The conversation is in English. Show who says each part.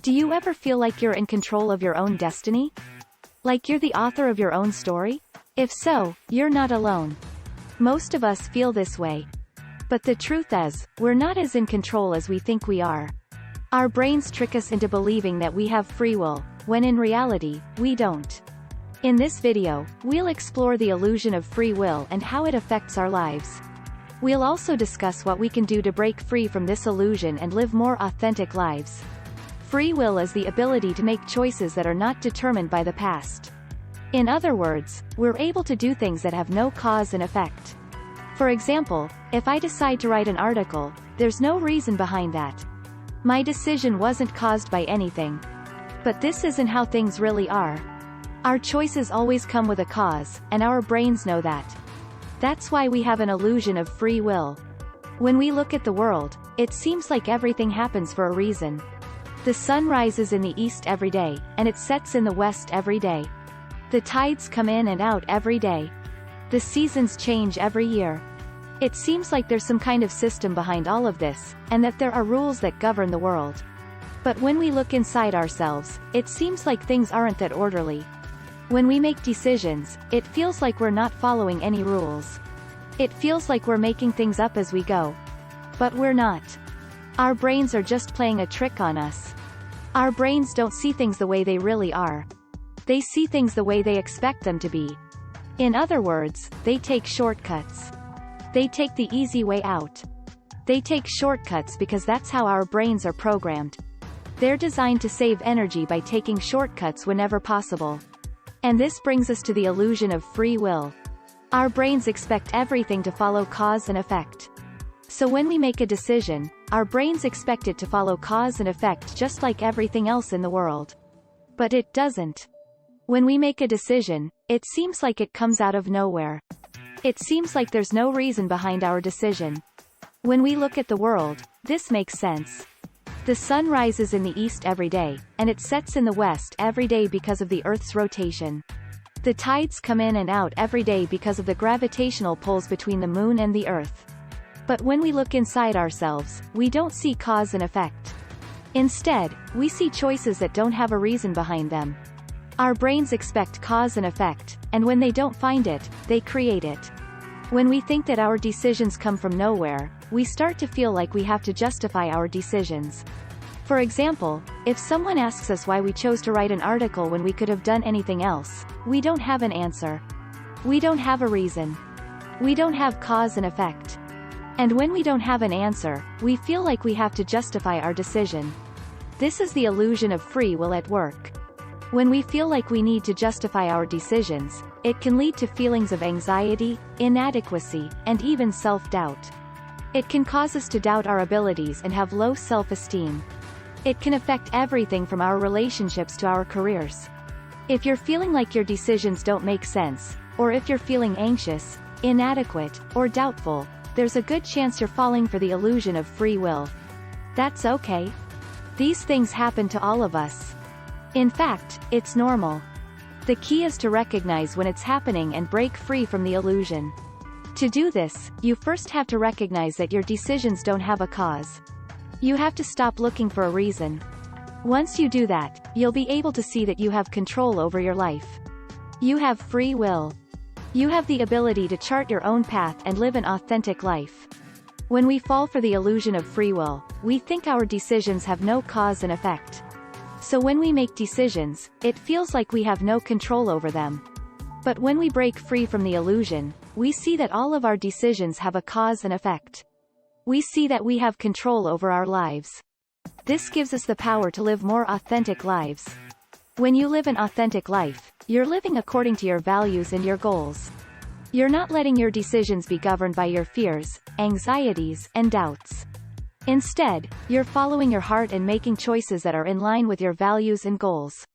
Speaker 1: Do you ever feel like you're in control of your own destiny? Like you're the author of your own story? If so, you're not alone. Most of us feel this way. But the truth is, we're not as in control as we think we are. Our brains trick us into believing that we have free will, when in reality, we don't. In this video, we'll explore the illusion of free will and how it affects our lives. We'll also discuss what we can do to break free from this illusion and live more authentic lives. Free will is the ability to make choices that are not determined by the past. In other words, we're able to do things that have no cause and effect. For example, if I decide to write an article, there's no reason behind that. My decision wasn't caused by anything. But this isn't how things really are. Our choices always come with a cause, and our brains know that. That's why we have an illusion of free will. When we look at the world, it seems like everything happens for a reason. The sun rises in the east every day, and it sets in the west every day. The tides come in and out every day. The seasons change every year. It seems like there's some kind of system behind all of this, and that there are rules that govern the world. But when we look inside ourselves, it seems like things aren't that orderly. When we make decisions, it feels like we're not following any rules. It feels like we're making things up as we go. But we're not. Our brains are just playing a trick on us. Our brains don't see things the way they really are. They see things the way they expect them to be. In other words, they take shortcuts. They take the easy way out. They take shortcuts because that's how our brains are programmed. They're designed to save energy by taking shortcuts whenever possible. And this brings us to the illusion of free will. Our brains expect everything to follow cause and effect. So when we make a decision, our brains expect it to follow cause and effect just like everything else in the world. But it doesn't. When we make a decision, it seems like it comes out of nowhere. It seems like there's no reason behind our decision. When we look at the world, this makes sense. The sun rises in the east every day, and it sets in the west every day because of the Earth's rotation. The tides come in and out every day because of the gravitational pulls between the moon and the Earth. But when we look inside ourselves, we don't see cause and effect. Instead, we see choices that don't have a reason behind them. Our brains expect cause and effect, and when they don't find it, they create it. When we think that our decisions come from nowhere, we start to feel like we have to justify our decisions. For example, if someone asks us why we chose to write an article when we could have done anything else, we don't have an answer. We don't have a reason. We don't have cause and effect. And when we don't have an answer, we feel like we have to justify our decision. This is the illusion of free will at work. When we feel like we need to justify our decisions, it can lead to feelings of anxiety, inadequacy, and even self-doubt. It can cause us to doubt our abilities and have low self-esteem. It can affect everything from our relationships to our careers. If you're feeling like your decisions don't make sense, or if you're feeling anxious, inadequate, or doubtful, there's a good chance you're falling for the illusion of free will. That's okay. These things happen to all of us. In fact, it's normal. The key is to recognize when it's happening and break free from the illusion. To do this, you first have to recognize that your decisions don't have a cause. You have to stop looking for a reason. Once you do that, you'll be able to see that you have control over your life. You have free will. You have the ability to chart your own path and live an authentic life. When we fall for the illusion of free will, we think our decisions have no cause and effect. So when we make decisions, it feels like we have no control over them. But when we break free from the illusion, we see that all of our decisions have a cause and effect. We see that we have control over our lives. This gives us the power to live more authentic lives. When you live an authentic life, you're living according to your values and your goals. You're not letting your decisions be governed by your fears, anxieties, and doubts. Instead, you're following your heart and making choices that are in line with your values and goals.